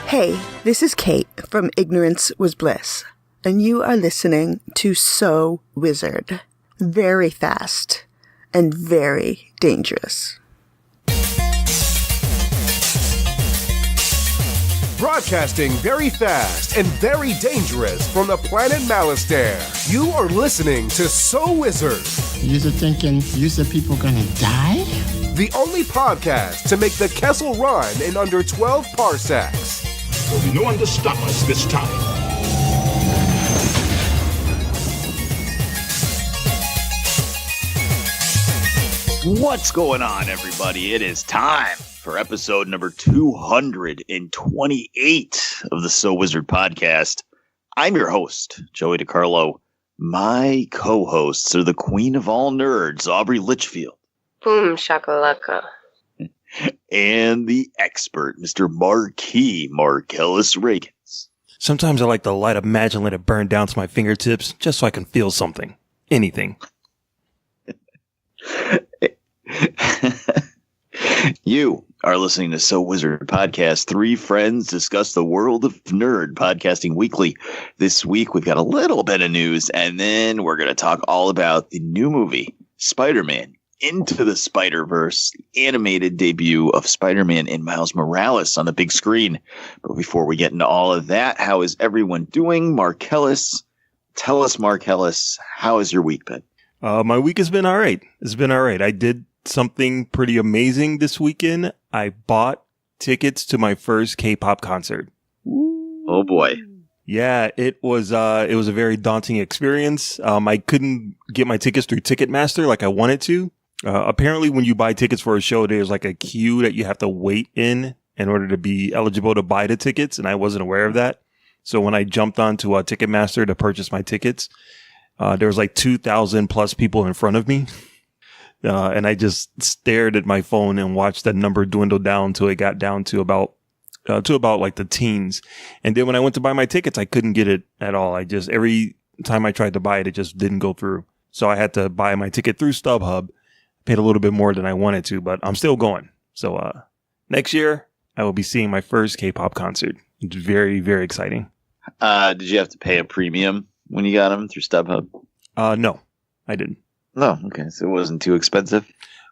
Hey, this is Kate from Ignorance Was Bliss, and you are listening to So Wizard. Very fast and very dangerous. Broadcasting very fast and very dangerous from the planet Malastare. You are listening to So Wizard. You're thinking, you said people gonna die? The only podcast to make the Kessel run in under 12 parsecs. There'll be no one to stop us this time. What's going on, everybody? It is time for episode number 228 of the So Wizard podcast. I'm your host, Joey DiCarlo. My co-hosts are the queen of all nerds, Aubrey Litchfield. Boom shakalaka. And the expert, Mr. Marquis Marcellus Reagans. Sometimes I like to light a match and let it burn down to my fingertips just so I can feel something. Anything. You are listening to So Wizard Podcast. Three friends discuss the world of nerd, podcasting weekly. This week, we've got a little bit of news, and then we're going to talk all about the new movie, Spider-Man Into the Spiderverse, the animated debut of Spider-Man and Miles Morales on the big screen. But before we get into all of that, how is everyone doing? Marcellus, tell us, Marcellus, how has your week been? My week has been all right. It's been all right. I did something pretty amazing this weekend. I bought tickets to my first K-pop concert. Oh boy. Yeah, it was a very daunting experience. I couldn't get my tickets through Ticketmaster like I wanted to. Apparently when you buy tickets for a show, there's like a queue that you have to wait in order to be eligible to buy the tickets. And I wasn't aware of that. So when I jumped onto Ticketmaster to purchase my tickets, there was like 2,000 plus people in front of me. And I just stared at my phone and watched that number dwindle down till it got down to about like the teens. And then when I went to buy my tickets, I couldn't get it at all. Every time I tried to buy it, it just didn't go through. So I had to buy my ticket through StubHub, paid a little bit more than I wanted to, but I'm still going. So, next year I will be seeing my first K-pop concert. It's very, very exciting. Did you have to pay a premium when you got them through StubHub? No, I didn't. No, okay. So it wasn't too expensive?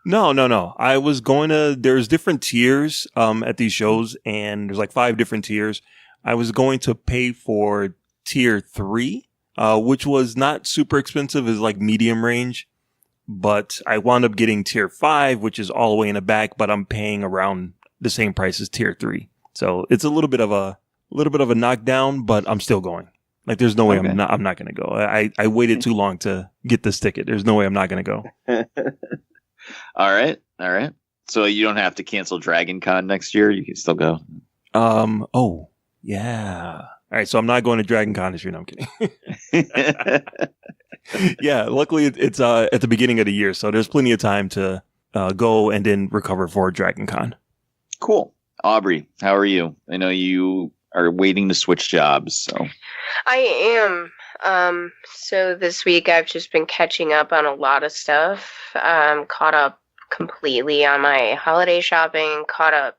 No. I was there's different tiers at these shows, and there's like 5 different tiers. I was going to pay for tier 3, which was not super expensive, is like medium range. But I wound up getting tier 5, which is all the way in the back, but I'm paying around the same price as tier 3. So it's a little bit of a knockdown, but I'm still going. Like, there's no way I'm not going to go. I waited too long to get this ticket. There's no way I'm not going to go. All right. So you don't have to cancel Dragon Con next year. You can still go. Oh, yeah. All right. So I'm not going to Dragon Con this year. No, I'm kidding. Yeah. Luckily it's at the beginning of the year. So there's plenty of time to go and then recover for Dragon Con. Cool. Aubrey, how are you? I know you are waiting to switch jobs. So I am. So this week I've just been catching up on a lot of stuff. Caught up completely on my holiday shopping, caught up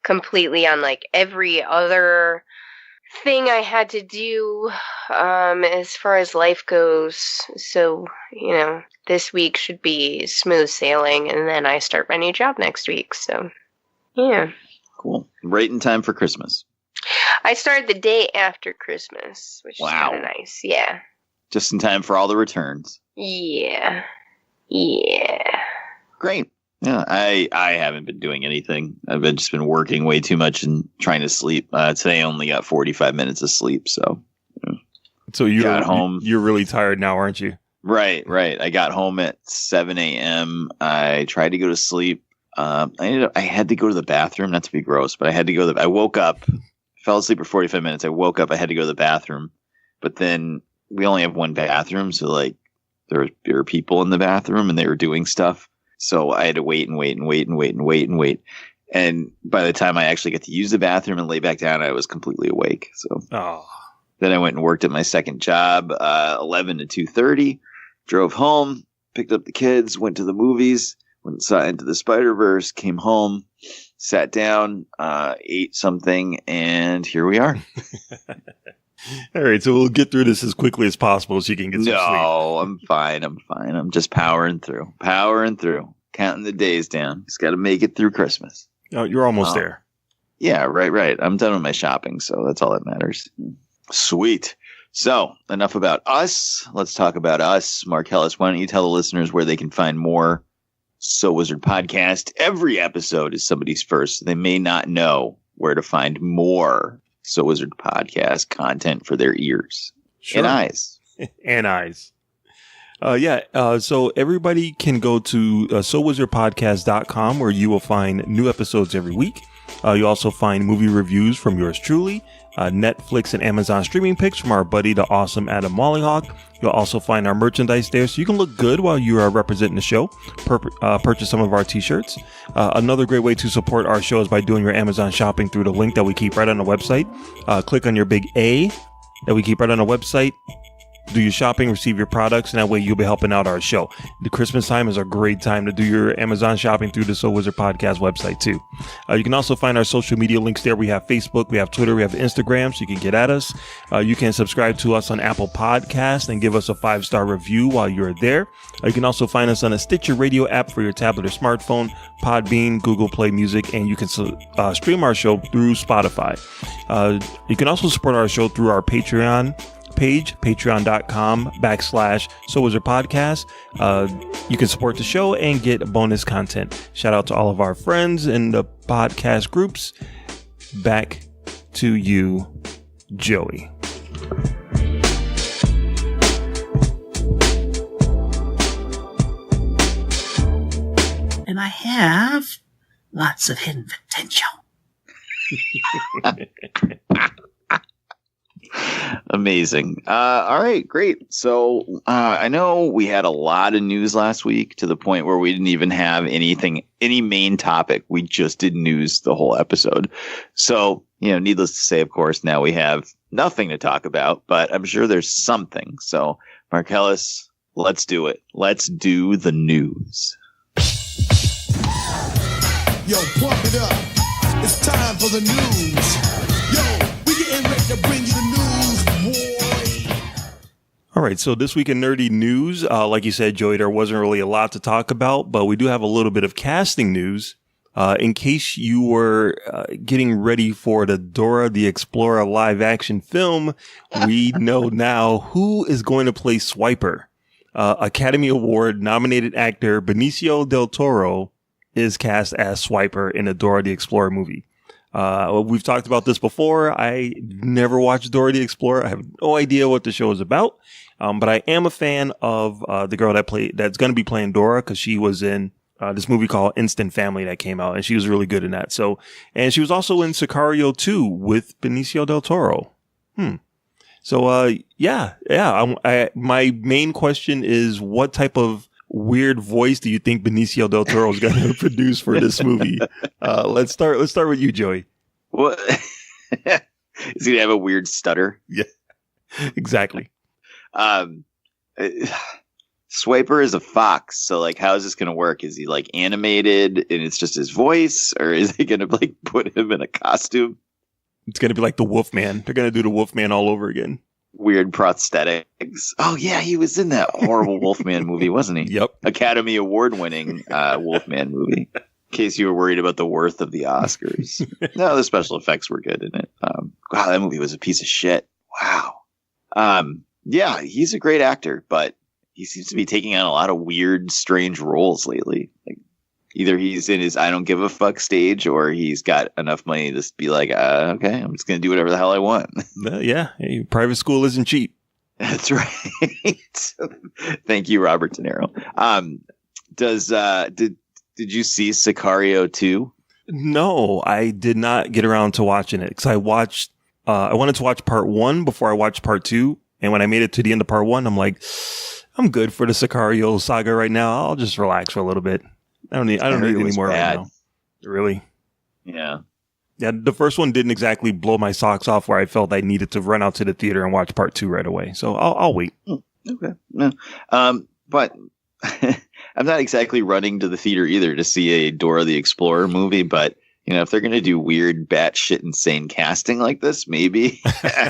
completely on like every other thing I had to do as far as life goes. So, this week should be smooth sailing, and then I start my new job next week. So, yeah. Cool. Right in time for Christmas. I started the day after Christmas, which is kind of nice. Yeah. Just in time for all the returns. Yeah. Great. Yeah, I haven't been doing anything. I've just been working way too much and trying to sleep. Today I only got 45 minutes of sleep, so. So you got home. You're really tired now, aren't you? Right. I got home at 7 a.m. I tried to go to sleep. I had to go to the bathroom, not to be gross, but I had to go I woke up, fell asleep for 45 minutes. I woke up, I had to go to the bathroom, but then we only have one bathroom. So like there were people in the bathroom and they were doing stuff. So I had to wait. And by the time I actually got to use the bathroom and lay back down, I was completely awake. So then I went and worked at my second job, 11 to 2:30, drove home, picked up the kids, went to the movies, went and saw Into the Spiderverse, came home, sat down, ate something, and here we are. All right, so we'll get through this as quickly as possible so you can get some sleep. No, I'm fine. I'm just powering through, counting the days down. Just got to make it through Christmas. Oh, you're almost there. Yeah, right. I'm done with my shopping, so that's all that matters. Sweet. So, enough about us. Let's talk about us. Marcellus, why don't you tell the listeners where they can find more So Wizard podcast? Every episode is somebody's first. So they may not know where to find more So Wizard podcast content for their ears and eyes. And eyes. So everybody can go to SoWizardPodcast.com where you will find new episodes every week. You also find movie reviews from yours truly, Netflix and Amazon streaming picks from our buddy, the awesome Adam Mollyhawk. You'll also find our merchandise there, so you can look good while you are representing the show. Purchase some of our t-shirts. Another great way to support our show is by doing your Amazon shopping through the link that we keep right on the website. Click on your big A that we keep right on the website. Do your shopping, receive your products, and that way you'll be helping out our show. The Christmas time is a great time to do your Amazon shopping through the So Wizard Podcast website too. You can also find our social media links there. We have Facebook, we have Twitter, we have Instagram, so you can get at us. You can subscribe to us on Apple Podcasts and give us a 5-star review while you're there. You can also find us on a Stitcher Radio app for your tablet or smartphone, Podbean, Google Play Music, and you can stream our show through Spotify. You can also support our show through our Patreon page, patreon.com/So Wizard Podcast. You can support the show and get bonus content. Shout out to all of our friends in the podcast groups. Back to you, Joey. And I have lots of hidden potential. Amazing. All right, great. So I know we had a lot of news last week to the point where we didn't even have any main topic. We just did news the whole episode. So, needless to say, of course, now we have nothing to talk about, but I'm sure there's something. So, Marcellus, let's do it. Let's do the news. Yo, pump it up. It's time for the news. Yo, we getting ready to bring you the news, boy. All right, so this week in nerdy news, like you said, Joey, there wasn't really a lot to talk about, but we do have a little bit of casting news. In case you were getting ready for the Dora the Explorer live action film, we know now who is going to play Swiper. Academy Award nominated actor Benicio del Toro is cast as Swiper in the Dora the Explorer movie. We've talked about this before. I never watched Dora the Explorer. I have no idea what the show is about. But I am a fan of the girl that's going to be playing Dora, because she was in this movie called Instant Family that came out, and she was really good in that. And she was also in Sicario 2 with Benicio del Toro. So, my main question is, what type of weird voice do you think Benicio del Toro is going to produce for this movie? Let's start with you, Joey. What? Is he going to have a weird stutter? Yeah, exactly. Swiper is a fox, so how is this going to work? Is he animated and it's just his voice, or is he going to put him in a costume? It's going to be like the Wolfman. They're going to do the Wolfman all over again. Weird prosthetics. Oh yeah, he was in that horrible Wolfman movie, wasn't he? Yep. Academy Award winning Wolfman movie. In case you were worried about the worth of the Oscars. No, the special effects were good in it. Wow, that movie was a piece of shit. Wow. Yeah, he's a great actor, but he seems to be taking on a lot of weird, strange roles lately. Either he's in his I don't give a fuck stage, or he's got enough money to just be okay, I'm just going to do whatever the hell I want. Yeah, private school isn't cheap. That's right. Thank you, Robert De Niro. Did you see Sicario 2? No, I did not get around to watching it, because I wanted to watch part 1 before I watched part 2. And when I made it to the end of part 1, I'm like, I'm good for the Sicario saga right now. I'll just relax for a little bit. I don't need any more right now. Really? Yeah. Yeah, the first one didn't exactly blow my socks off where I felt I needed to run out to the theater and watch part 2 right away. So I'll wait. Okay. No. But I'm not exactly running to the theater either to see a Dora the Explorer movie, but if they're going to do weird, batshit insane casting like this, maybe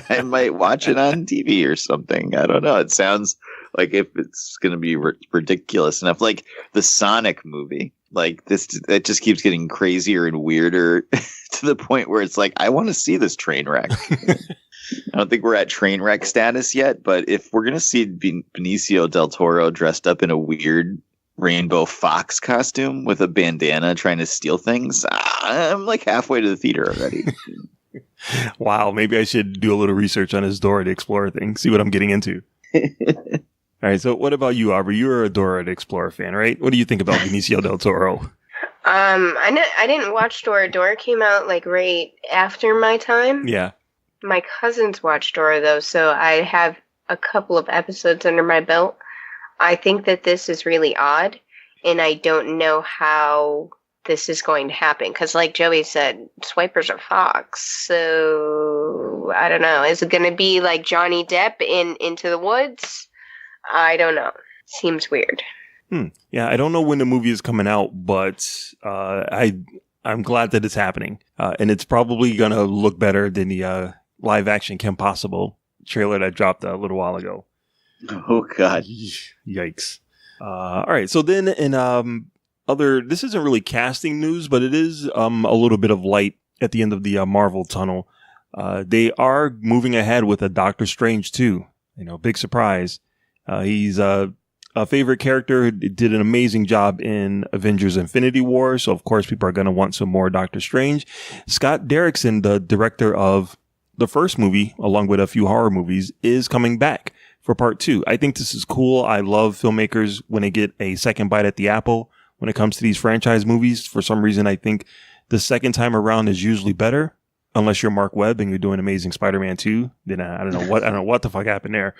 I might watch it on TV or something. I don't know. It sounds like if it's going to be ridiculous enough, like the Sonic movie, like this, it just keeps getting crazier and weirder to the point where it's like, I want to see this train wreck. I don't think we're at train wreck status yet, but if we're going to see Benicio del Toro dressed up in a weird rainbow fox costume with a bandana trying to steal things, I'm like halfway to the theater already. Wow, maybe I should do a little research on his Dora the Explorer thing, see what I'm getting into. All right, so what about you, Aubrey? You're a Dora the Explorer fan, right? What do you think about Benicio del Toro? I didn't watch Dora. Dora came out like right after my time. Yeah. My cousins watched Dora though, so I have a couple of episodes under my belt. I think that this is really odd, and I don't know how this is going to happen. Because like Joey said, swipers are fox, so I don't know. Is it going to be like Johnny Depp in Into the Woods? I don't know. Seems weird. Yeah, I don't know when the movie is coming out, but I'm glad that it's happening. And it's probably going to look better than the live action Kim Possible trailer that dropped a little while ago. Oh, God. Yikes. All right. So then in this isn't really casting news, but it is a little bit of light at the end of the Marvel tunnel. They are moving ahead with a Doctor Strange 2. Big surprise. He's a favorite character, did an amazing job in Avengers Infinity War. So, of course, people are going to want some more Doctor Strange. Scott Derrickson, the director of the first movie, along with a few horror movies, is coming back for part 2. I think this is cool. I love filmmakers when they get a second bite at the apple when it comes to these franchise movies. For some reason, I think the second time around is usually better. Unless you're Mark Webb and you're doing Amazing Spider-Man 2, then I don't know what the fuck happened there.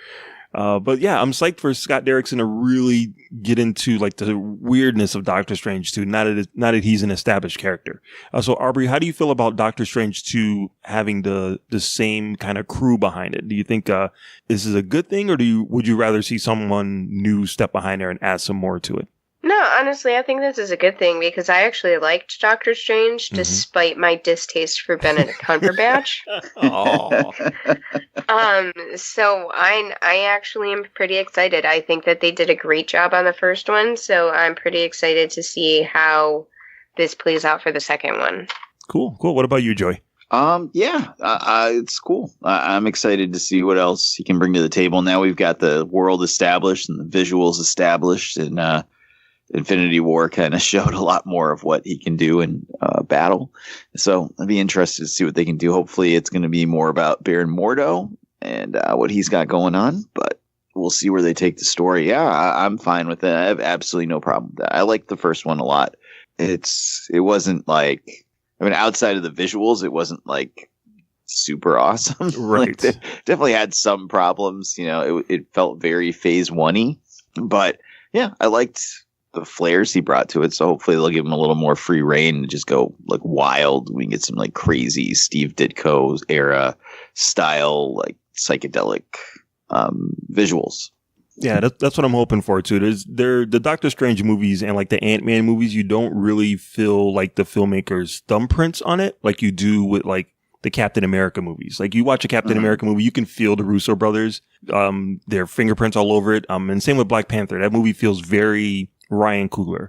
But yeah, I'm psyched for Scott Derrickson to really get into like the weirdness of Doctor Strange 2, not that he's an established character. So Aubrey, how do you feel about Doctor Strange 2 having the same kind of crew behind it? Do you think this is a good thing, or would you rather see someone new step behind there and add some more to it? No, honestly, I think this is a good thing because I actually liked Doctor Strange despite my distaste for Benedict Cumberbatch. So I actually am pretty excited. I think that they did a great job on the first one, so I'm pretty excited to see how this plays out for the second one. Cool. What about you, Joy? It's cool. I'm excited to see what else he can bring to the table. Now we've got the world established and the visuals established, and Infinity War kind of showed a lot more of what he can do in battle. So I'd be interested to see what they can do. Hopefully it's going to be more about Baron Mordo and what he's got going on, but we'll see where they take the story. Yeah, I'm fine with it. I have absolutely no problem with that. I liked the first one a lot. It wasn't like, outside of the visuals, it wasn't like super awesome. Right. Like, definitely had some problems. It felt very phase one-y, but yeah, I liked the flares he brought to it, so hopefully they'll give him a little more free reign and just go like wild. We can get some like crazy Steve Ditko era style, like psychedelic visuals. Yeah, that's what I'm hoping for too. The Doctor Strange movies and like the Ant-Man movies, you don't really feel like the filmmaker's thumbprints on it like you do with like the Captain America movies. Like you watch a Captain America movie, you can feel the Russo brothers, their fingerprints all over it. And same with Black Panther. That movie feels very Ryan Coogler.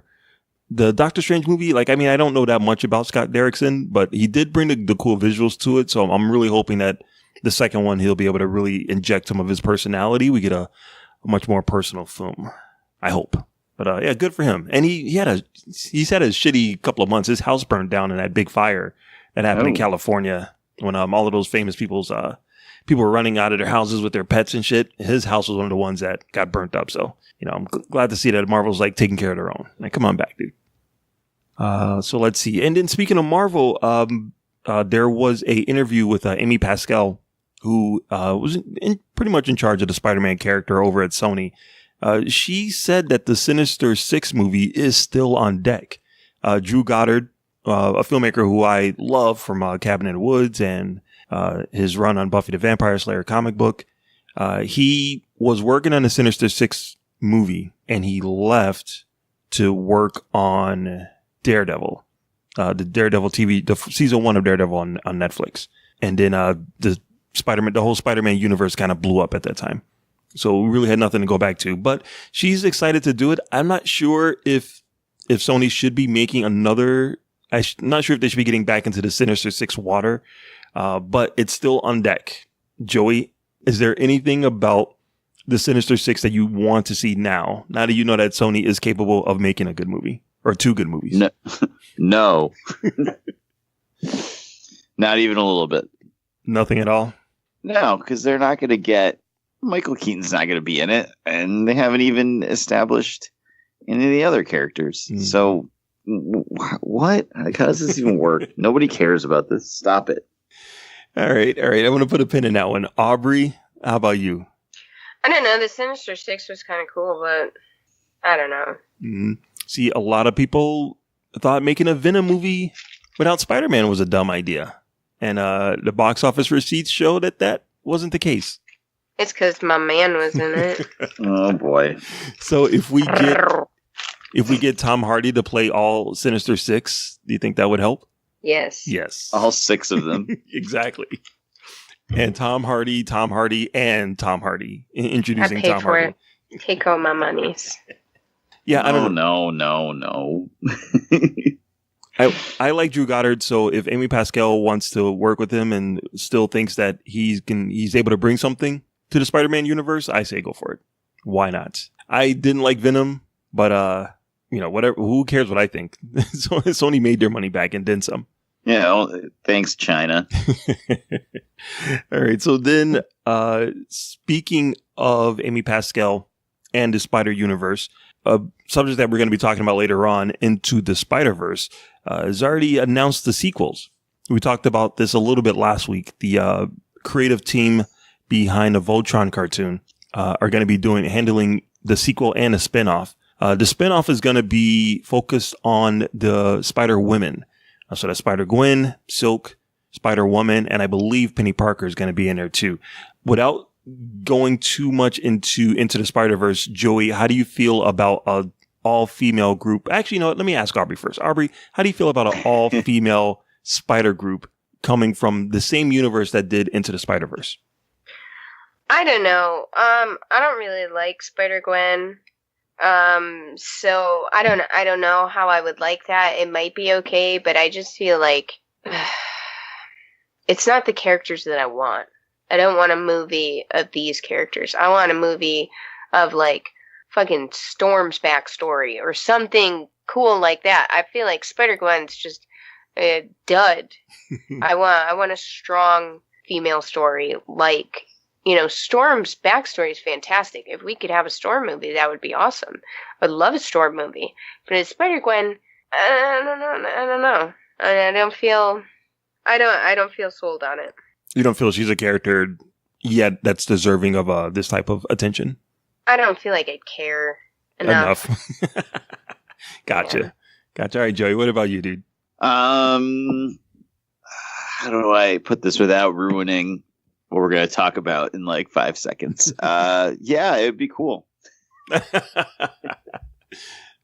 The Doctor Strange movie, I don't know that much about Scott Derrickson, but he did bring the cool visuals to it. So I'm really hoping that the second one, he'll be able to really inject some of his personality. We get a much more personal film, I hope. But yeah, good for him. And he's had a shitty couple of months. His house burned down in that big fire that happened in California when all of those famous people were running out of their houses with their pets and shit. His house was one of the ones that got burnt up. So, I'm glad to see that Marvel's like taking care of their own. Like, come on back, dude. So let's see. And then speaking of Marvel, there was a interview with Amy Pascal, who was pretty much in charge of the Spider-Man character over at Sony. She said that the Sinister Six movie is still on deck. Drew Goddard, a filmmaker who I love from Cabin in the Woods and his run on Buffy the Vampire Slayer comic book, he was working on the Sinister Six movie and he left to work on Daredevil. the Daredevil TV, the season 1 of Daredevil on Netflix. And then the whole Spider-Man universe kind of blew up at that time. So we really had nothing to go back to. But she's excited to do it. I'm not sure if Sony should be making another. I'm not sure if they should be getting back into the Sinister Six water, but it's still on deck. Joey, is there anything about the Sinister Six that you want to see now that you know that Sony is capable of making a good movie or 2 good movies? No, no. Not even a little bit. Nothing at all? No, because they're not going to get Michael Keaton's not going to be in it, and they haven't even established any of the other characters. So, what? How does this even work? Nobody cares about this. Stop it. All right. I'm going to put a pin in that one. Aubrey, how about you? I don't know. The Sinister Six was kind of cool, but I don't know. See, a lot of people thought making a Venom movie without Spider-Man was a dumb idea. And the box office receipts show that wasn't the case. It's because my man was in it. Oh boy! So if we get Tom Hardy to play all Sinister Six, do you think that would help? Yes. Yes. All 6 of them. Exactly. And Tom Hardy, and Tom Hardy. Introducing I paid Tom for Hardy. it. Take all my monies. Yeah, I don't know. No. I like Drew Goddard, so if Amy Pascal wants to work with him and still thinks that he's able to bring something to the Spider-Man universe, I say go for it. Why not? I didn't like Venom, but whatever. Who cares what I think? So Sony made their money back and then some. Yeah, thanks, China. All right. So then, speaking of Amy Pascal and the Spider Universe, a subject that we're going to be talking about later on, Into the Spiderverse, has already announced the sequels. We talked about this a little bit last week. The creative team behind the Voltron cartoon are going to be handling the sequel and a spinoff. The spinoff is going to be focused on the Spider-Women. So that's Spider-Gwen, Silk, Spider-Woman, and I believe Penny Parker is going to be in there too. Without going too much into the Spider-Verse, Joey, how do you feel about an all-female group? Actually, you know what? Let me ask Aubrey first. Aubrey, how do you feel about an all-female Spider group coming from the same universe that did Into the Spider-Verse? I don't know. I don't really like Spider-Gwen. So I don't know how I would like that. It might be okay, but I just feel like it's not the characters that I want. I don't want a movie of these characters. I want a movie of like fucking Storm's backstory or something cool like that. I feel like Spider-Gwen's just a dud. I want a strong female story like, Storm's backstory is fantastic. If we could have a Storm movie, that would be awesome. I would love a Storm movie. But as Spider-Gwen, I don't know. I don't feel sold on it. You don't feel she's a character yet that's deserving of this type of attention? I don't feel like I'd care enough. Gotcha. Yeah. Gotcha. All right, Joey, what about you, dude? How do I put this without ruining what we're going to talk about in like 5 seconds? Yeah, it would be cool.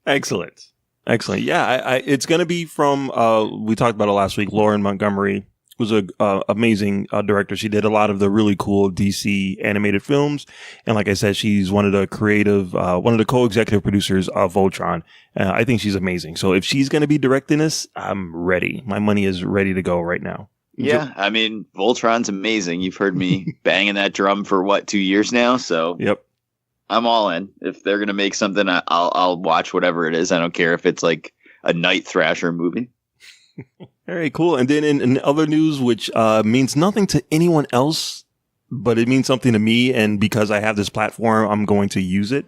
Excellent. Yeah, it's going to be from, we talked about it last week, Lauren Montgomery was a amazing director. She did a lot of the really cool DC animated films. And like I said, she's one of the co-executive producers of Voltron. I think she's amazing. So if she's going to be directing this, I'm ready. My money is ready to go right now. Yeah, I mean, Voltron's amazing. You've heard me banging that drum for 2 years now. So yep, I'm all in. If they're gonna make something, I'll watch whatever it is. I don't care if it's like a Night Thrasher movie. All right, cool. And then in other news, which means nothing to anyone else, but it means something to me, and because I have this platform, I'm going to use it.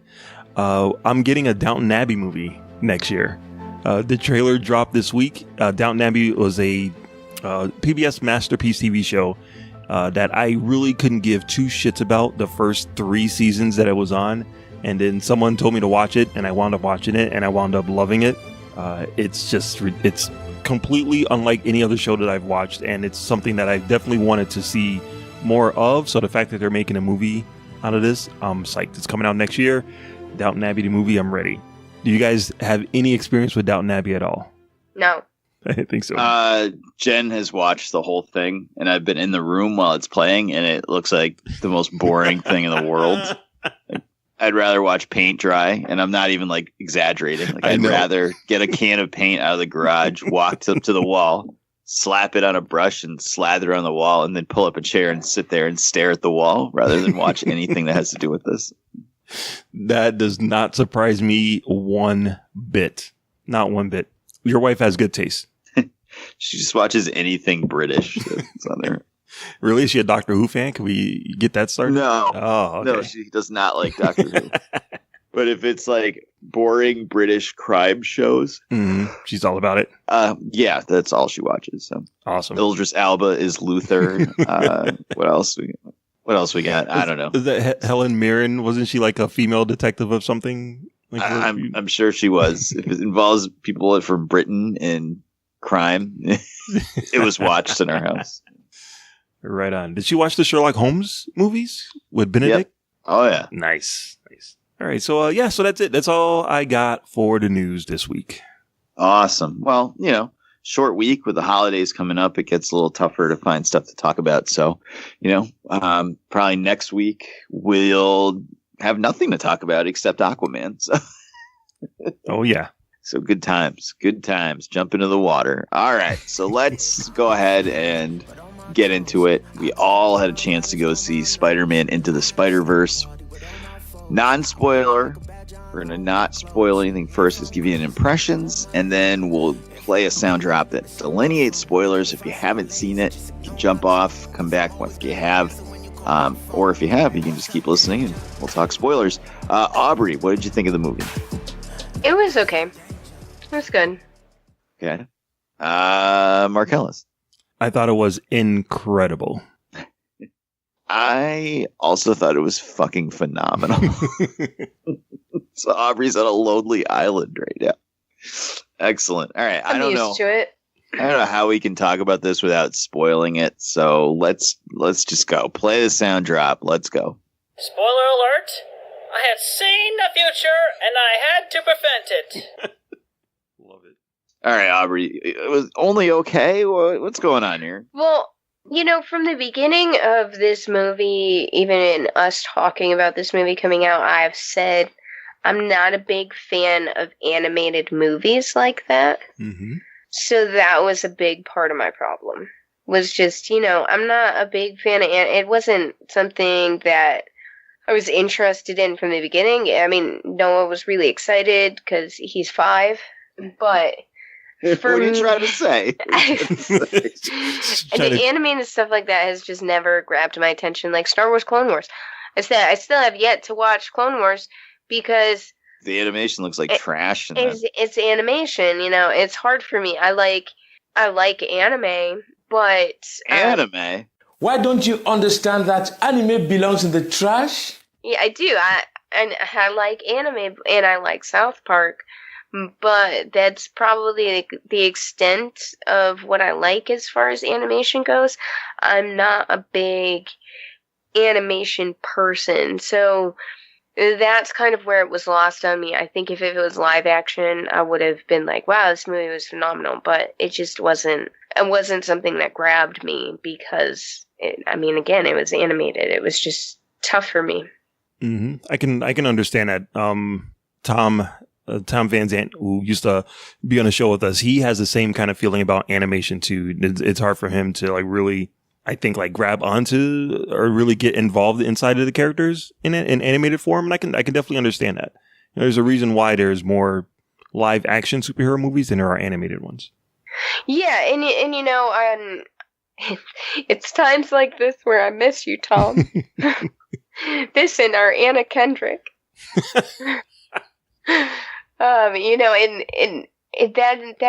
I'm getting a Downton Abbey movie next year. The trailer dropped this week. Downton Abbey was a PBS Masterpiece TV show that I really couldn't give 2 shits about the first 3 seasons that it was on. And then someone told me to watch it, and I wound up watching it, and I wound up loving it. It's completely unlike any other show that I've watched, and it's something that I definitely wanted to see more of. So the fact that they're making a movie out of this, I'm psyched. It's coming out next year. Downton Abbey, the movie, I'm ready. Do you guys have any experience with Downton Abbey at all? No. I think so. Jen has watched the whole thing, and I've been in the room while it's playing, and it looks like the most boring thing in the world. I'd rather watch paint dry, and I'm not even like exaggerating. Like, I'd rather get a can of paint out of the garage, walk up to the wall, slap it on a brush, and slather it on the wall, and then pull up a chair and sit there and stare at the wall rather than watch anything that has to do with this. That does not surprise me one bit. Not one bit. Your wife has good taste. She just watches anything British that's on there. Really? Is she a Doctor Who fan? Can we get that started? No. Oh, okay. No, she does not like Doctor Who. But if it's like boring British crime shows, she's all about it. Yeah, that's all she watches. So awesome. Idris Elba is Luther. What else we got? I don't know. Is that Helen Mirren? Wasn't she like a female detective of something? Like I'm sure she was. If it involves people from Britain and crime, it was watched in our house. Right on. Did she watch the Sherlock Holmes movies with Benedict? Yep. Oh yeah. Nice. All right. So so that's it. That's all I got for the news this week. Awesome. Well, short week with the holidays coming up, it gets a little tougher to find stuff to talk about. So, probably next week we'll have nothing to talk about except Aquaman. So. Oh yeah. So good times. Jump into the water. All right. So let's go ahead and get into it. We all had a chance to go see Spider-Man Into the Spiderverse. Non-spoiler. We're going to not spoil anything first. Just give you an impressions, and then we'll play a sound drop that delineates spoilers. If you haven't seen it, you can jump off, come back if you have. Or if you have, you can just keep listening, and we'll talk spoilers. Aubrey, what did you think of the movie? It was okay. It was good. Okay. Marcellus. I thought it was incredible. I also thought it was fucking phenomenal. So Aubrey's on a lonely island right now. Excellent. All right. I don't know. To it. I don't know how we can talk about this without spoiling it. So let's just go. Play the sound drop. Let's go. Spoiler alert. I had seen the future and I had to prevent it. Love it. All right, Aubrey. It was only okay? What's going on here? Well, from the beginning of this movie, even in us talking about this movie coming out, I've said I'm not a big fan of animated movies like that. Mm-hmm. So that was a big part of my problem. Was just, I'm not a big fan of it wasn't something that I was interested in from the beginning. I mean, Noah was really excited because he's 5, but... What are you trying to say? And the animated stuff like that has just never grabbed my attention. Like Star Wars Clone Wars. I still have yet to watch Clone Wars because... The animation looks like trash. It's animation, It's hard for me. I like anime, but... Anime? Why don't you understand that anime belongs in the trash? Yeah, I do. I like anime, and I like South Park. But that's probably the extent of what I like as far as animation goes. I'm not a big animation person, so that's kind of where it was lost on me. I think if it was live action, I would have been like, wow, this movie was phenomenal, but it just wasn't. It wasn't something that grabbed me because, it was animated. It was just tough for me. Mm-hmm. I can understand that. Tom Van Zandt, who used to be on the show with us, he has the same kind of feeling about animation too. It's hard for him to really, I think, grab onto or really get involved inside of the characters in animated form. And I can definitely understand that. There's a reason why there's more live action superhero movies than there are animated ones. Yeah, and it's times like this where I miss you, Tom. This and our Anna Kendrick. That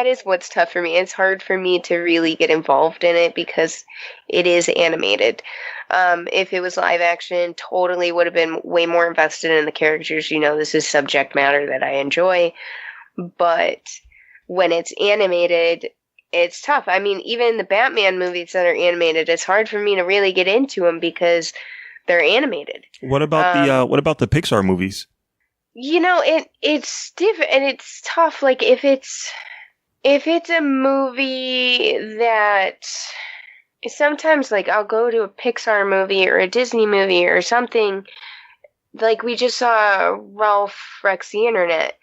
is what's tough for me. It's hard for me to really get involved in it because it is animated. If it was live action, totally would have been way more invested in the characters. This is subject matter that I enjoy. But when it's animated, it's tough. I mean, even the Batman movies that are animated, it's hard for me to really get into them because they're animated. What about the Pixar movies? It's different and it's tough. Like if it's If it's a movie that sometimes, like, I'll go to a Pixar movie or a Disney movie or something, like we just saw Ralph Wrecks the Internet,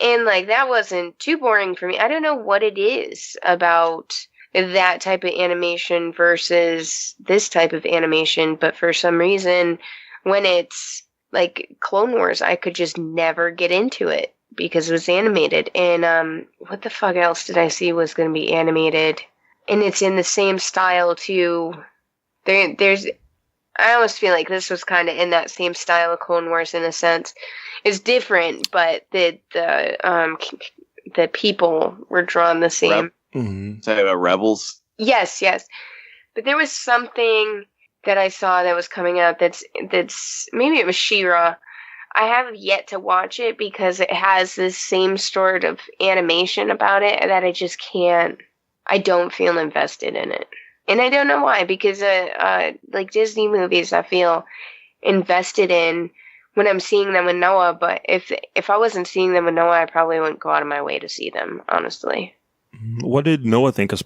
and like that wasn't too boring for me. I don't know what it is about that type of animation versus this type of animation, but for some reason, when it's like Clone Wars, I could just never get into it because it was animated. And what the fuck else did I see was going to be animated? And it's in the same style too. There's I almost feel like this was kind of in that same style of Clone Wars in a sense. It's different, but the people were drawn the same. Talking about Rebels? Yes. But there was something that I saw that was coming out that's maybe it was She-Ra. I have yet to watch it because it has this same sort of animation about it that I don't feel invested in it. And I don't know why, because like Disney movies I feel invested in when I'm seeing them with Noah, but if I wasn't seeing them with Noah, I probably wouldn't go out of my way to see them, honestly. What did Noah think of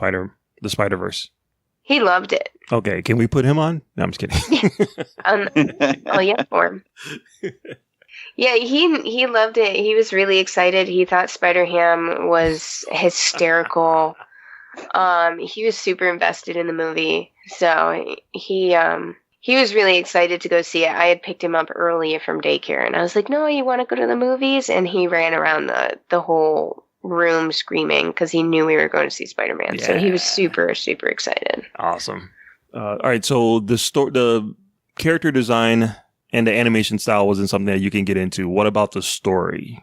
the Spider-Verse? He loved it. Okay, can we put him on? No, I'm just kidding. Oh yeah, for him. Yeah, he loved it. He was really excited. He thought Spider-Ham was hysterical. He was super invested in the movie, so he was really excited to go see it. I had picked him up early from daycare, and I was like, "No, you want to go to the movies?" And he ran around the whole room screaming because he knew we were going to see Spider-Man. Yeah. So he was super, super excited. Awesome. All right, so the character design and the animation style wasn't something that you can get into. What about the story?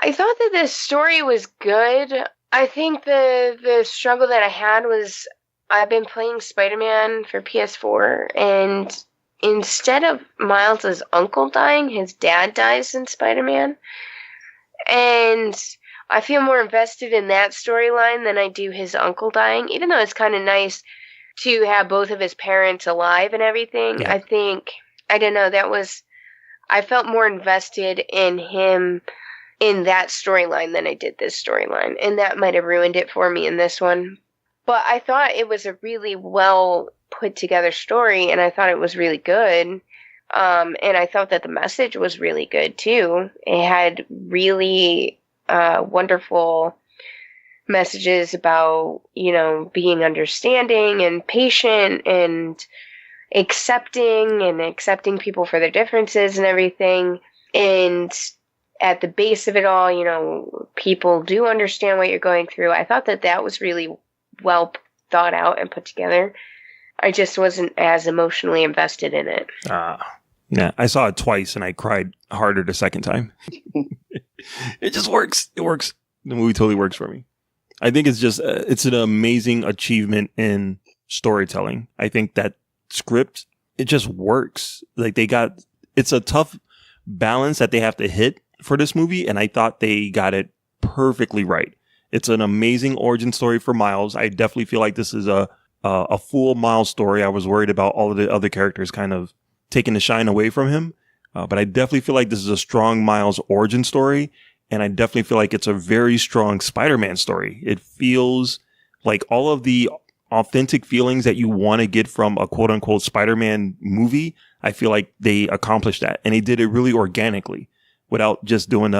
I thought that the story was good. I think the struggle that I had was I've been playing Spider-Man for PS4, and instead of Miles' uncle dying, his dad dies in Spider-Man. And I feel more invested in that storyline than I do his uncle dying, even though it's kind of nice to have both of his parents alive and everything. Yeah. I think, I don't know, I felt more invested in him in that storyline than I did this storyline, and that might have ruined it for me in this one. But I thought it was a really well put together story, and I thought it was really good. And I thought that the message was really good too. It had really wonderful messages about, being understanding and patient and accepting people for their differences and everything. And at the base of it all, people do understand what you're going through. I thought that was really well thought out and put together. I just wasn't as emotionally invested in it. Yeah, I saw it twice and I cried harder the second time. It just works. It works. The movie totally works for me. I think it's an amazing achievement in storytelling. I think that script, it just works. Like it's a tough balance that they have to hit for this movie, and I thought they got it perfectly right. It's an amazing origin story for Miles. I definitely feel like this is a full Miles story. I was worried about all of the other characters kind of taking the shine away from him, but I definitely feel like this is a strong Miles origin story, and I definitely feel like it's a very strong Spider-Man story. It feels like all of the authentic feelings that you want to get from a quote-unquote Spider-Man movie. I feel like they accomplished that, and they did it really organically without just doing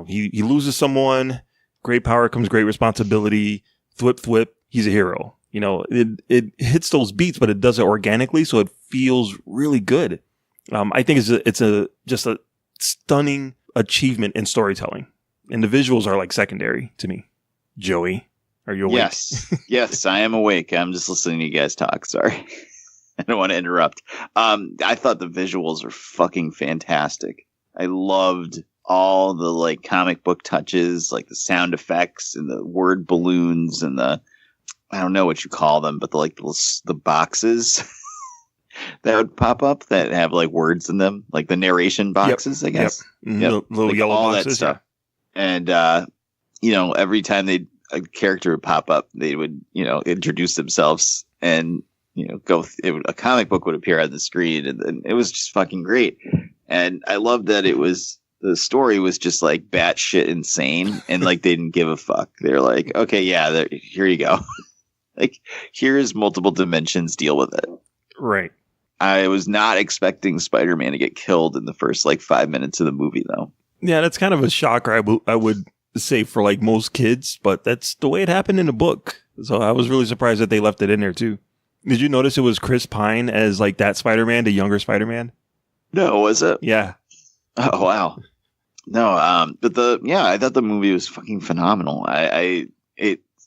he loses someone, great power comes great responsibility, flip, he's a hero. It hits those beats, but it does it organically, so it feels really good. I think it's just a stunning achievement in storytelling, and the visuals are like secondary to me. Joey, are you awake? Yes, I am awake. I'm just listening to you guys talk. Sorry, I don't want to interrupt. I thought the visuals are fucking fantastic. I loved all the like comic book touches, like the sound effects and the word balloons and the, I don't know what you call them, but the boxes that would pop up that have like words in them, like the narration boxes, I guess. Yep. Yep. Little like yellow all boxes. That stuff. Yeah. And, every time a character would pop up, they would, introduce themselves and, a comic book would appear on the screen, and it was just fucking great. And I love that it was the story was just like batshit insane, and like they didn't give a fuck. They're like, okay, yeah, here you go. Like, here's multiple dimensions. Deal with it. Right. I was not expecting Spider-Man to get killed in the first like 5 minutes of the movie, though. Yeah, that's kind of a shocker. I would say for like most kids, but that's the way it happened in the book. So I was really surprised that they left it in there too. Did you notice it was Chris Pine as like that Spider-Man, the younger Spider-Man? No, was it? Yeah. Oh wow. No, but I thought the movie was fucking phenomenal.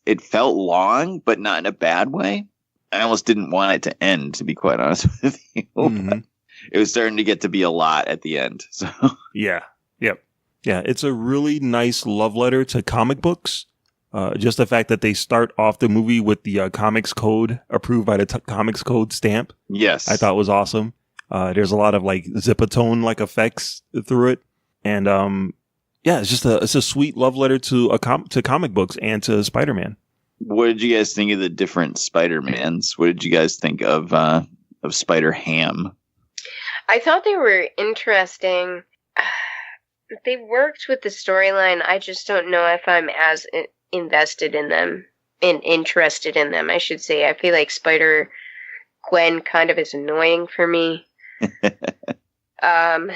It felt long, but not in a bad way. I almost didn't want it to end, to be quite honest with you. Mm-hmm. It was starting to get to be a lot at the end. So yeah, yep, yeah. It's a really nice love letter to comic books. Just the fact that they start off the movie with the Comics Code approved by the Comics Code stamp. Yes, I thought was awesome. There's a lot of like zipatone like effects through it, and yeah, it's a sweet love letter to comic books and to Spider-Man. What did you guys think of the different Spider-Mans? What did you guys think of Spider-Ham? I thought they were interesting. They worked with the storyline. I just don't know if I'm as invested in them and interested in them, I should say. I feel like Spider-Gwen kind of is annoying for me. But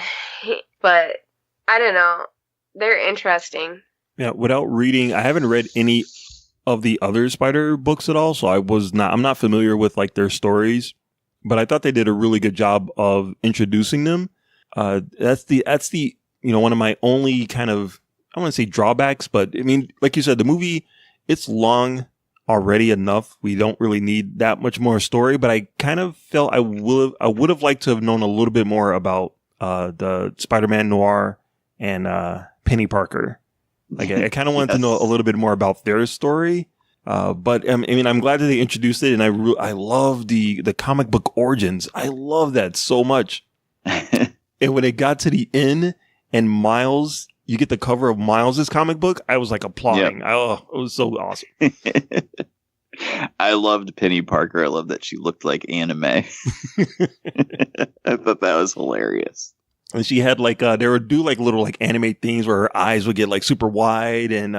I don't know. They're interesting. Yeah, without reading, I haven't read any of the other Spider books at all, so I'm not familiar with like their stories, but I thought they did a really good job of introducing them. That's the one of my only kind of, I want to say drawbacks, but I mean, like you said, the movie, it's long already enough. We don't really need that much more story, but I kind of felt I would have liked to have known a little bit more about the Spider-Man Noir and Penny Parker. Like I kind of wanted to know a little bit more about their story. But I mean, I'm glad that they introduced it, and I love the comic book origins. I love that so much. And when it got to the end and Miles, you get the cover of Miles's comic book, I was like applauding. Yep. Oh, it was so awesome. I loved Penny Parker. I love that she looked like anime. I thought that was hilarious. And she had like they would do like little like anime things where her eyes would get like super wide, and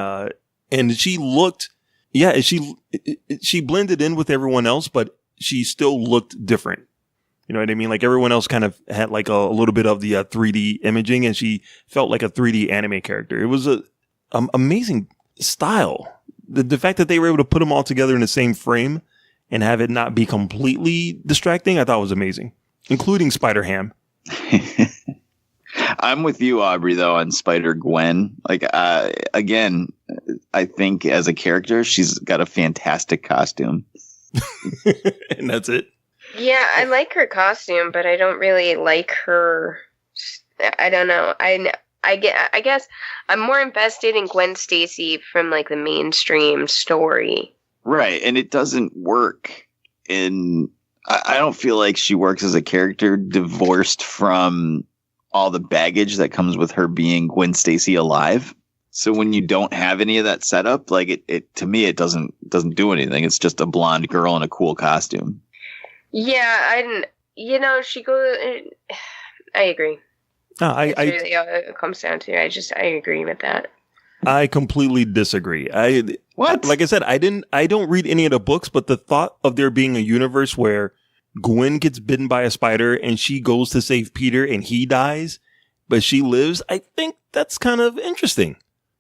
she looked, yeah, she blended in with everyone else, but she still looked different. You know what I mean? Like everyone else kind of had like a little bit of the 3D imaging, and she felt like a 3D anime character. It was a amazing style. The fact that they were able to put them all together in the same frame and have it not be completely distracting, I thought was amazing, including Spider-Ham. I'm with you, Aubrey, though, on Spider-Gwen. Like, again, I think as a character, she's got a fantastic costume. And that's it. Yeah, I like her costume, but I don't really like her. I don't know. I guess I'm more invested in Gwen Stacy from like the mainstream story. Right, and it doesn't work in. I don't feel like she works as a character divorced from all the baggage that comes with her being Gwen Stacy alive. So when you don't have any of that setup, like it to me, it doesn't do anything. It's just a blonde girl in a cool costume. Yeah, she goes. I agree. That's really all it comes down to. I agree with that. I completely disagree. What? Like I said, I don't read any of the books, but the thought of there being a universe where Gwen gets bitten by a spider and she goes to save Peter and he dies, but she lives, I think that's kind of interesting.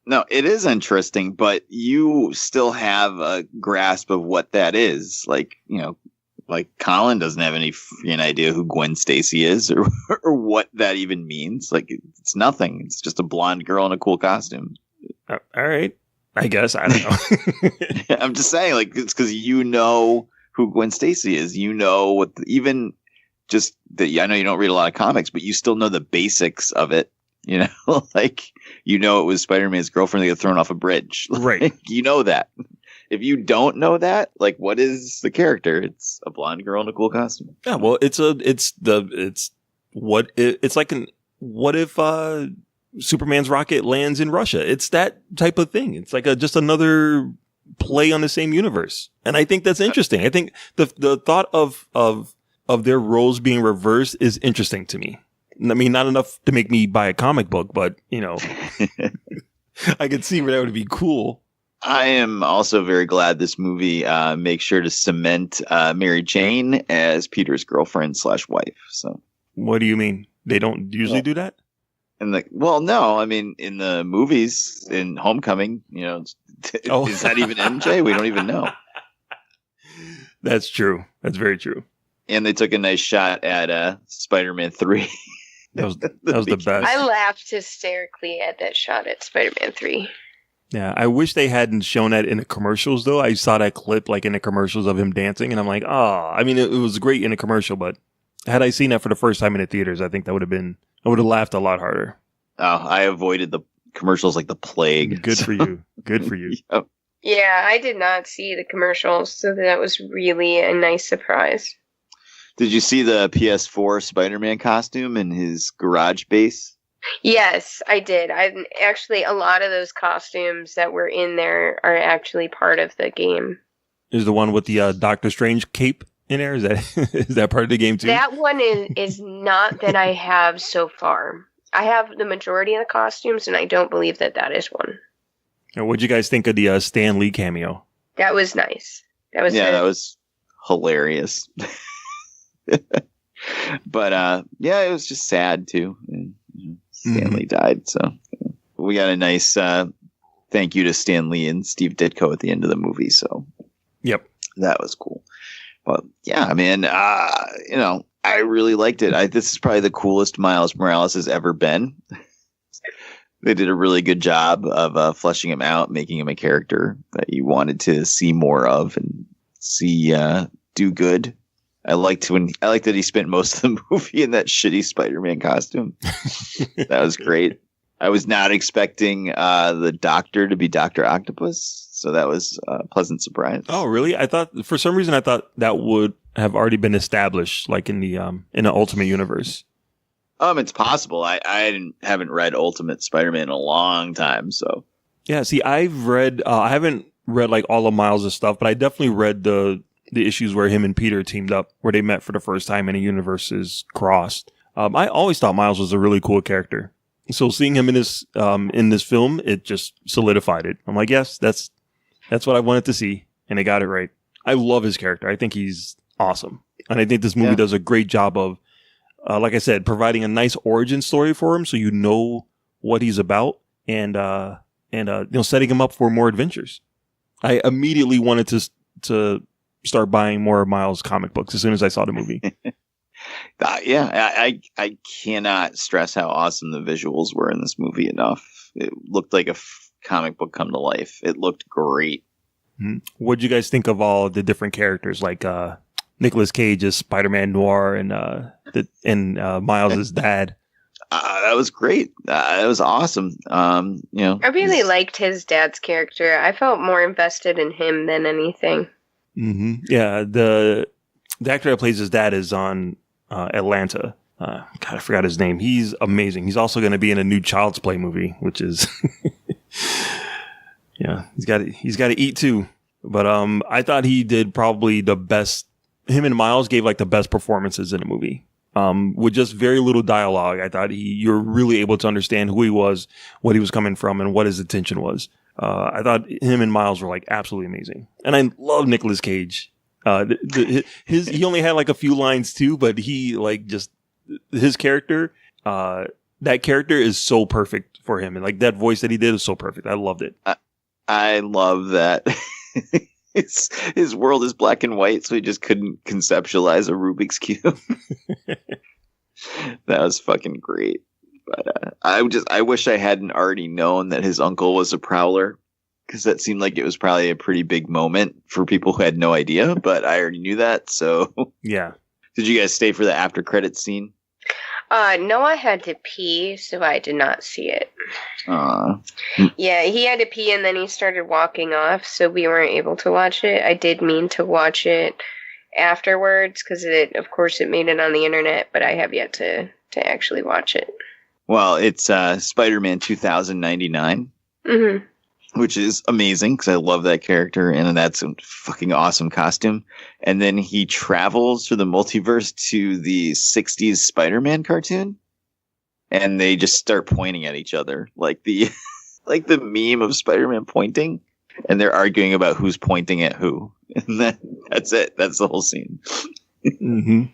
No, it is interesting, but you still have a grasp of what that is. Like, like Colin doesn't have any idea who Gwen Stacy is or what that even means. Like, it's nothing. It's just a blonde girl in a cool costume. All right. I guess. I don't know. I'm just saying, like, it's because you know who Gwen Stacy is. You know what, I know you don't read a lot of comics, but you still know the basics of it. Like, it was Spider-Man's girlfriend that got thrown off a bridge. Right. You know that. If you don't know that, like, what is the character? It's a blonde girl in a cool costume. Yeah, well, what if Superman's rocket lands in Russia? It's that type of thing. It's like just another play on the same universe. And I think that's interesting. I think the thought of their roles being reversed is interesting to me. I mean, not enough to make me buy a comic book, but, you know, I could see where that would be cool. I am also very glad this movie makes sure to cement Mary Jane as Peter's girlfriend / wife. So, what do you mean? They don't usually do that? Well, no. I mean, in the movies, in Homecoming, you know, is that even MJ? We don't even know. That's true. That's very true. And they took a nice shot at Spider-Man 3. That was the best. I laughed hysterically at that shot at Spider-Man 3. Yeah, I wish they hadn't shown that in the commercials, though. I saw that clip like in the commercials of him dancing, and I'm like, oh, I mean, it was great in a commercial, but had I seen that for the first time in the theaters, I think that would have been, I would have laughed a lot harder. Oh, I avoided the commercials like the plague. Good for you. Good for you. Yep. Yeah, I did not see the commercials, so that was really a nice surprise. Did you see the PS4 Spider-Man costume in his garage base? Yes, I did. Actually, a lot of those costumes that were in there are actually part of the game. Is the one with the Doctor Strange cape in there? Is that part of the game too? That one is not that I have so far. I have the majority of the costumes, and I don't believe that is one. What'd you guys think of the Stan Lee cameo? That was nice. That was hilarious. But yeah, it was just sad too. Stan Lee died, so we got a nice thank you to Stan Lee and Steve Ditko at the end of the movie. So, yep, that was cool. But yeah, I mean, you know, I really liked it. This is probably the coolest Miles Morales has ever been. They did a really good job of fleshing him out, making him a character that you wanted to see more of and see do good. I liked that he spent most of the movie in that shitty Spider-Man costume. That was great. I was not expecting the Doctor to be Dr. Octopus, so that was a pleasant surprise. Oh, really? I thought for some reason that would have already been established, like in the Ultimate Universe. It's possible. I haven't read Ultimate Spider-Man in a long time, so yeah. See, I haven't read like all of Miles' stuff, but I definitely read the issues where him and Peter teamed up, where they met for the first time and the universes crossed. I always thought Miles was a really cool character. So seeing him in this film, it just solidified it. I'm like, yes, that's what I wanted to see, and they got it right. I love his character. I think he's awesome, and I think this movie does a great job of, like I said, providing a nice origin story for him, so you know what he's about, and setting him up for more adventures. I immediately wanted to start buying more Miles comic books as soon as I saw the movie. I cannot stress how awesome the visuals were in this movie enough. It looked like a comic book come to life. It looked great. Mm-hmm. What'd you guys think of all the different characters, like Nicolas Cage as Spider-Man Noir and Miles' dad? That was great. That was awesome. I really liked his dad's character. I felt more invested in him than anything. Mm-hmm. Yeah, the actor that plays his dad is on Atlanta. God, I forgot his name. He's amazing. He's also going to be in a new Child's Play movie, which is yeah, he's got to eat too. But I thought he did probably the best. Him and Miles gave like the best performances in the movie. With just very little dialogue. I thought you're really able to understand who he was, what he was coming from, and what his intention was. I thought him and Miles were like absolutely amazing, and I love Nicolas Cage. He only had like a few lines too, but he like just his character. That character is so perfect for him, and like that voice that he did is so perfect. I loved it. I love that. His world is black and white, so he just couldn't conceptualize a Rubik's Cube. That was fucking great. But I wish I hadn't already known that his uncle was a Prowler, because that seemed like it was probably a pretty big moment for people who had no idea, but I already knew that, so. Yeah. Did you guys stay for the after credits scene? No, I had to pee, so I did not see it. Yeah, he had to pee and then he started walking off, so we weren't able to watch it. I did mean to watch it afterwards, because of course it made it on the internet, but I have yet to actually watch it. Well, it's Spider-Man 2099, which is amazing because I love that character, and that's a fucking awesome costume. And then he travels through the multiverse to the 60s Spider-Man cartoon. and they just start pointing at each other, like the like the meme of Spider-Man pointing, and they're arguing about who's pointing at who, and that's it. That's the whole scene. Mm-hmm.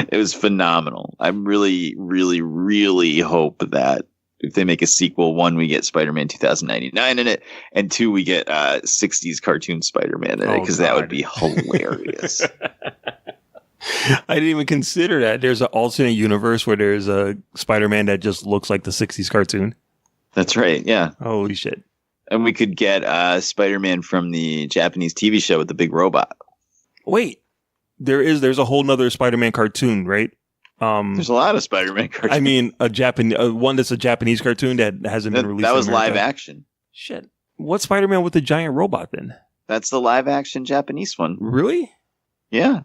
It was phenomenal. I really, really, really hope that if they make a sequel, 1, we get Spider-Man 2099 in it, and 2, we get 60s cartoon Spider-Man in it, because that would be hilarious. I didn't even consider that. There's an alternate universe where there's a Spider-Man that just looks like the 60s cartoon. That's right, yeah. Holy shit. And we could get Spider-Man from the Japanese TV show with the big robot. Wait. There's a whole nother Spider-Man cartoon, right? There's a lot of Spider-Man cartoons. I mean, one that's a Japanese cartoon that hasn't been released. That was in America. live action. Shit. What's Spider-Man with the giant robot then? That's the live action Japanese one. Really? Yeah.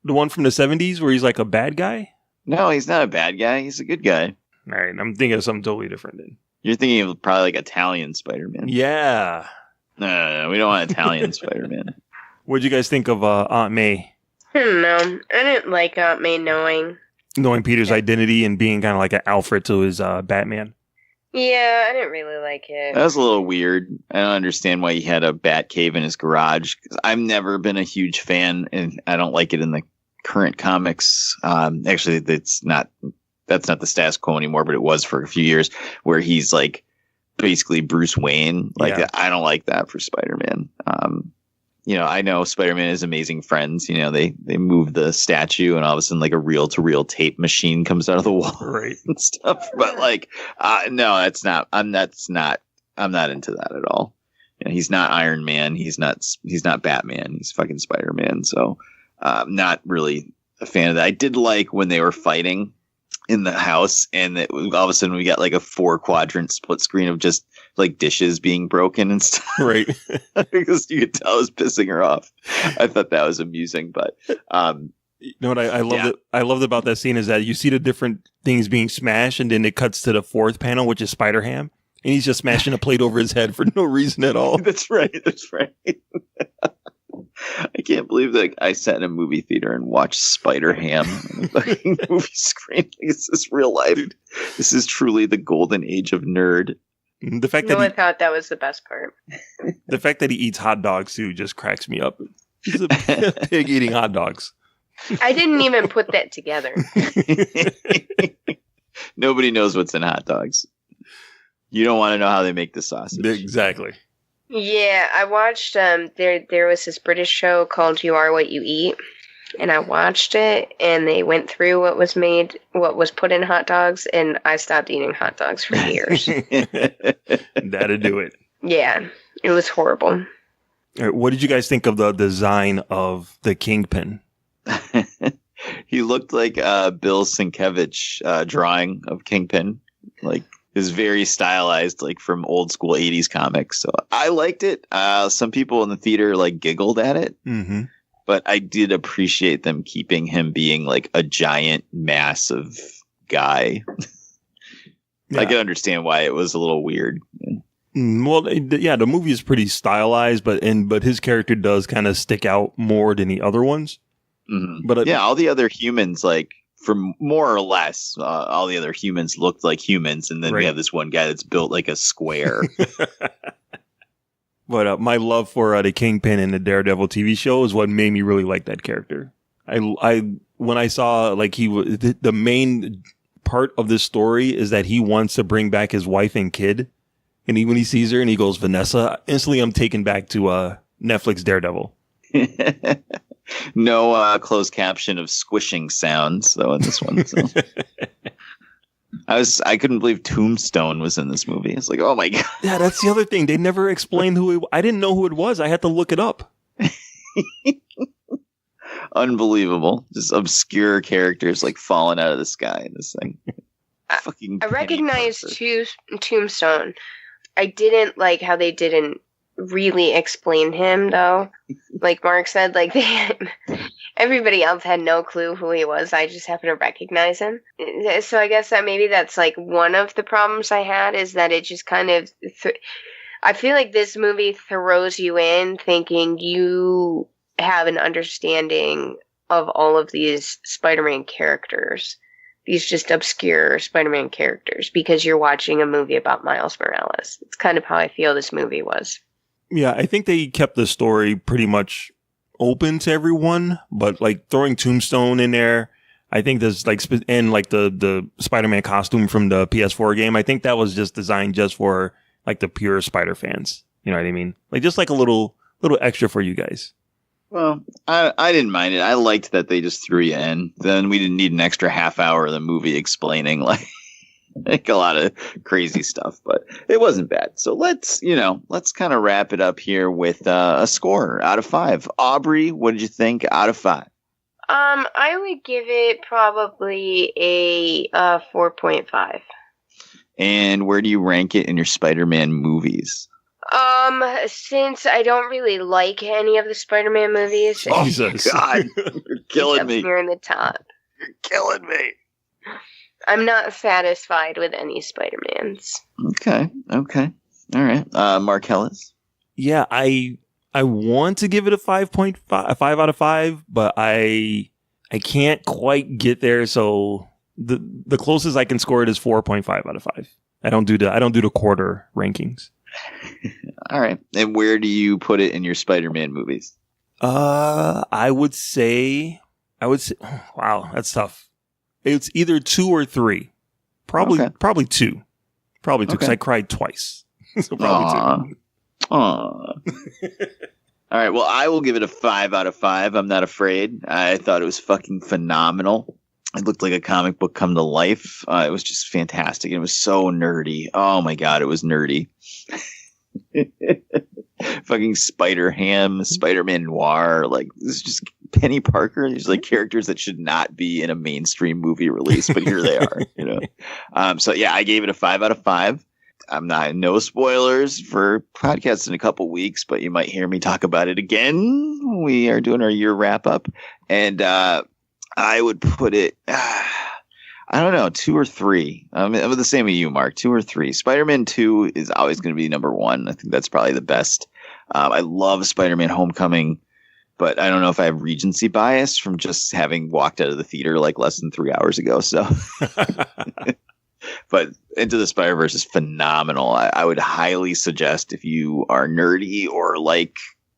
The one from the 70s where he's like a bad guy? No, he's not a bad guy. He's a good guy. All right, I'm thinking of something totally different then. You're thinking of probably like Italian Spider-Man. Yeah. No, we don't want Italian Spider-Man. What'd you guys think of Aunt May? I don't know. I didn't like Aunt May knowing Peter's identity and being kind of like an Alfred to his Batman. Yeah, I didn't really like it. That was a little weird. I don't understand why he had a bat cave in his garage. 'Cause I've never been a huge fan, and I don't like it in the current comics. Actually, that's not the status quo anymore, but it was for a few years, where he's like basically Bruce Wayne. Like, yeah. I don't like that for Spider-Man. I know Spider-Man is Amazing Friends. They move the statue, and all of a sudden, like a reel-to-reel tape machine comes out of the wall, right, and stuff. But like, no, that's not. I'm not into that at all. He's not Iron Man. He's not Batman. He's fucking Spider-Man. So, not really a fan of that. I did like when they were fighting in the house, and all of a sudden we got like a 4-quadrant split screen of just like dishes being broken and stuff. Right. Because you could tell it was pissing her off. I thought that was amusing, but you know what I loved it. I loved about that scene is that you see the different things being smashed, and then it cuts to the 4th panel, which is Spider-Ham, and he's just smashing a plate over his head for no reason at all. That's right. I can't believe that I sat in a movie theater and watched Spider-Ham on the fucking movie screen. Is this real life? This is truly the golden age of nerd. The fact I thought that was the best part. The fact that he eats hot dogs too just cracks me up. He's a pig eating hot dogs. I didn't even put that together. Nobody knows what's in hot dogs. You don't want to know how they make the sausage. Exactly. Yeah, I watched there was this British show called You Are What You Eat, and I watched it, and they went through what was put in hot dogs, and I stopped eating hot dogs for years. That'd do it. Yeah, it was horrible. What did you guys think of the design of the Kingpin? He looked like Bill Sienkiewicz drawing of Kingpin, like. Is very stylized, like from old school 80s comics. So I liked it. Some people in the theater like giggled at it, but I did appreciate them keeping him being like a giant, massive guy. Yeah. I can understand why it was a little weird. Well, yeah, the movie is pretty stylized, but his character does kind of stick out more than the other ones. Mm-hmm. But all the other humans, like, for more or less, all the other humans looked like humans, and then we have this one guy that's built like a square. But my love for the Kingpin in the Daredevil TV show is what made me really like that character. When I saw like the main part of this story is that he wants to bring back his wife and kid, and when he sees her and he goes Vanessa, instantly I'm taken back to Netflix Daredevil. No closed caption of squishing sounds though in this one. So. I couldn't believe Tombstone was in this movie. It's like, oh my god. Yeah, that's the other thing. They never explained I didn't know who it was. I had to look it up. Unbelievable. Just obscure characters like falling out of the sky in this thing. I recognized Tombstone. I didn't like how they didn't really explain him though. Like Mark said, like everybody else had no clue who he was. I just happened to recognize him. So I guess that maybe that's like one of the problems I had, is that it just kind of I feel like this movie throws you in thinking you have an understanding of all of these Spider-Man characters, these just obscure Spider-Man characters because you're watching a movie about Miles Morales. It's kind of how I feel this movie was. Yeah, I think they kept the story pretty much open to everyone, but like throwing Tombstone in there, I think there's like, and like the Spider-Man costume from the PS4 game, I think that was just designed just for like the pure Spider fans. You know what I mean? Like just like a little extra for you guys. Well, I didn't mind it. I liked that they just threw you in. Then we didn't need an extra half hour of the movie explaining like a lot of crazy stuff, but it wasn't bad. So let's kind of wrap it up here with a score out of 5. Aubrey, what did you think out of 5? I would give it probably a 4.5. And where do you rank it in your Spider-Man movies? Since I don't really like any of the Spider-Man movies, oh Jesus. God, you're killing me. Near the top. You're killing me. I'm not satisfied with any Spider-Mans. Okay. All right. Marcellus? Yeah, I want to give it a 5.5, a 5 out of 5, but I can't quite get there. So the closest I can score it is 4.5 out of 5. I don't do the quarter rankings. All right. And where do you put it in your Spider-Man movies? I would say, wow, that's tough. It's either 2 or 3. Probably 2. Probably 2 because I cried twice. So probably 2. All right. Well, I will give it a 5 out of 5. I'm not afraid. I thought it was fucking phenomenal. It looked like a comic book come to life. It was just fantastic. It was so nerdy. Oh my God, it was nerdy. Fucking Spider-Ham, Spider-Man Noir. Like, this is just Penny Parker. These like characters that should not be in a mainstream movie release, but here they are, you know? So yeah, I gave it a 5 out of 5. I'm not, no spoilers for podcasts in a couple weeks, but you might hear me talk about it again. We are doing our year wrap up, and I would put it, I don't know, 2 or 3. I'm the same as you, Mark. 2 or 3. Spider-Man 2 is always going to be number 1. I think that's probably the best. I love Spider-Man Homecoming, but I don't know if I have recency bias from just having walked out of the theater like less than 3 hours ago. So, but Into the Spider-Verse is phenomenal. I would highly suggest if you are nerdy or like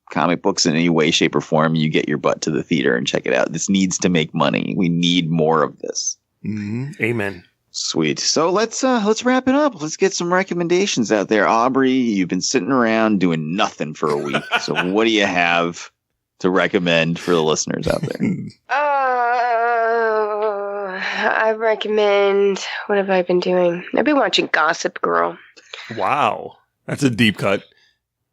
comic books in any way, shape, or form, you get your butt to the theater and check it out. This needs to make money. We need more of this. Mm-hmm. Amen. Sweet. So let's wrap it up. Let's get some recommendations out there. Aubrey, you've been sitting around doing nothing for a week. So what do you have to recommend for the listeners out there? I recommend, what have I been doing? I've been watching Gossip Girl. Wow. That's a deep cut.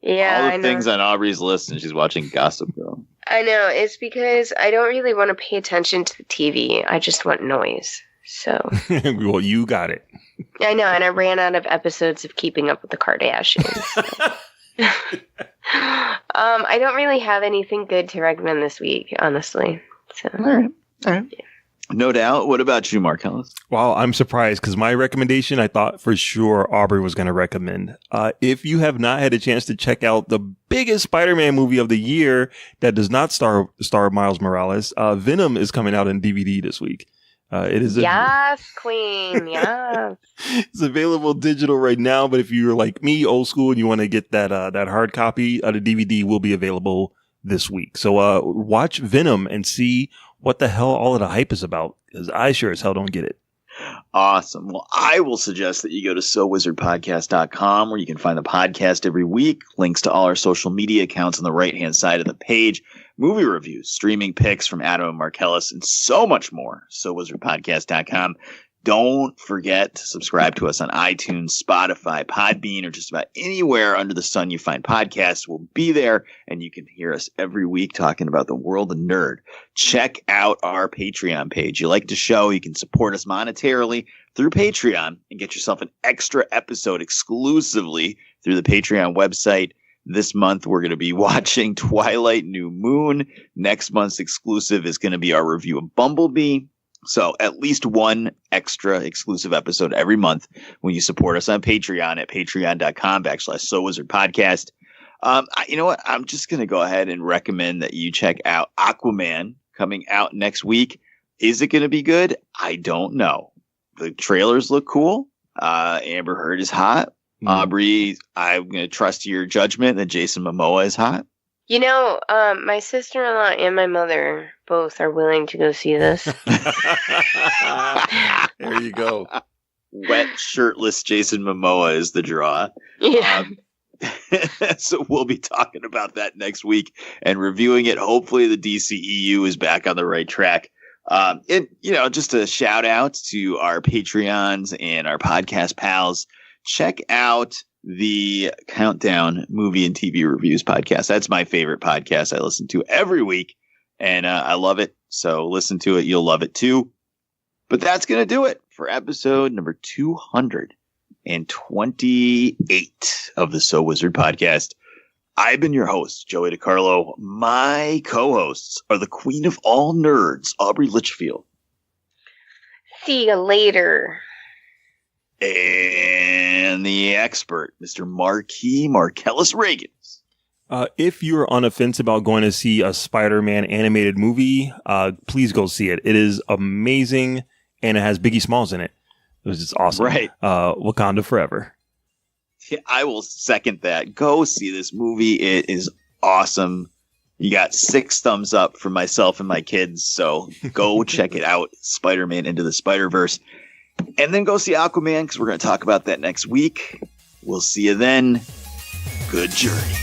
Yeah, all the things on Aubrey's list, and she's watching Gossip Girl. I know. It's because I don't really want to pay attention to the TV. I just want noise. So. Well, you got it. I know, and I ran out of episodes of Keeping Up with the Kardashians. So. I don't really have anything good to recommend this week, honestly. So. All right. Yeah. No doubt. What about you, Marcellus? Well, I'm surprised because my recommendation, I thought for sure Aubrey was going to recommend. If you have not had a chance to check out the biggest Spider-Man movie of the year that does not star Miles Morales, Venom is coming out on DVD this week. It is yes, Queen. Yes. It's available digital right now, but if you're like me, old school, and you want to get that hard copy, the DVD will be available this week. So watch Venom and see what the hell all of the hype is about, because I sure as hell don't get it. Awesome. Well, I will suggest that you go to SoWizardPodcast.com, where you can find the podcast every week, links to all our social media accounts on the right-hand side of the page, movie reviews, streaming picks from Adam and Marcellus, and so much more. SoWizardPodcast.com. Don't forget to subscribe to us on iTunes, Spotify, Podbean, or just about anywhere under the sun you find podcasts. We'll be there, and you can hear us every week talking about the world of nerd. Check out our Patreon page. You like the show, you can support us monetarily through Patreon and get yourself an extra episode exclusively through the Patreon website. This month, we're going to be watching Twilight New Moon. Next month's exclusive is going to be our review of Bumblebee. So at least one extra exclusive episode every month when you support us on Patreon at patreon.com/SoWizardPodcast. You know what? I'm just going to go ahead and recommend that you check out Aquaman coming out next week. Is it going to be good? I don't know. The trailers look cool. Amber Heard is hot. Aubrey, I'm going to trust your judgment that Jason Momoa is hot. You know, my sister-in-law and my mother both are willing to go see this. There you go. Wet, shirtless Jason Momoa is the draw. Yeah. So we'll be talking about that next week and reviewing it. Hopefully the DCEU is back on the right track. And, just a shout out to our Patreons and our podcast pals. Check out the Countdown Movie and TV Reviews podcast. That's my favorite podcast I listen to every week, and I love it. So listen to it. You'll love it too. But that's going to do it for episode number 228 of the So Wizard podcast. I've been your host, Joey DiCarlo. My co-hosts are the queen of all nerds, Aubrey Litchfield. See you later. And the expert, Mr. Marquis Marcellus Reagans. If you're on the fence about going to see a Spider-Man animated movie, please go see it. It is amazing, and it has Biggie Smalls in it. It was just awesome. Right. Wakanda forever. Yeah, I will second that. Go see this movie. It is awesome. You got 6 thumbs up from myself and my kids, so go check it out. Spider-Man Into the Spiderverse. And then go see Aquaman, because we're going to talk about that next week. We'll see you then. Good journey.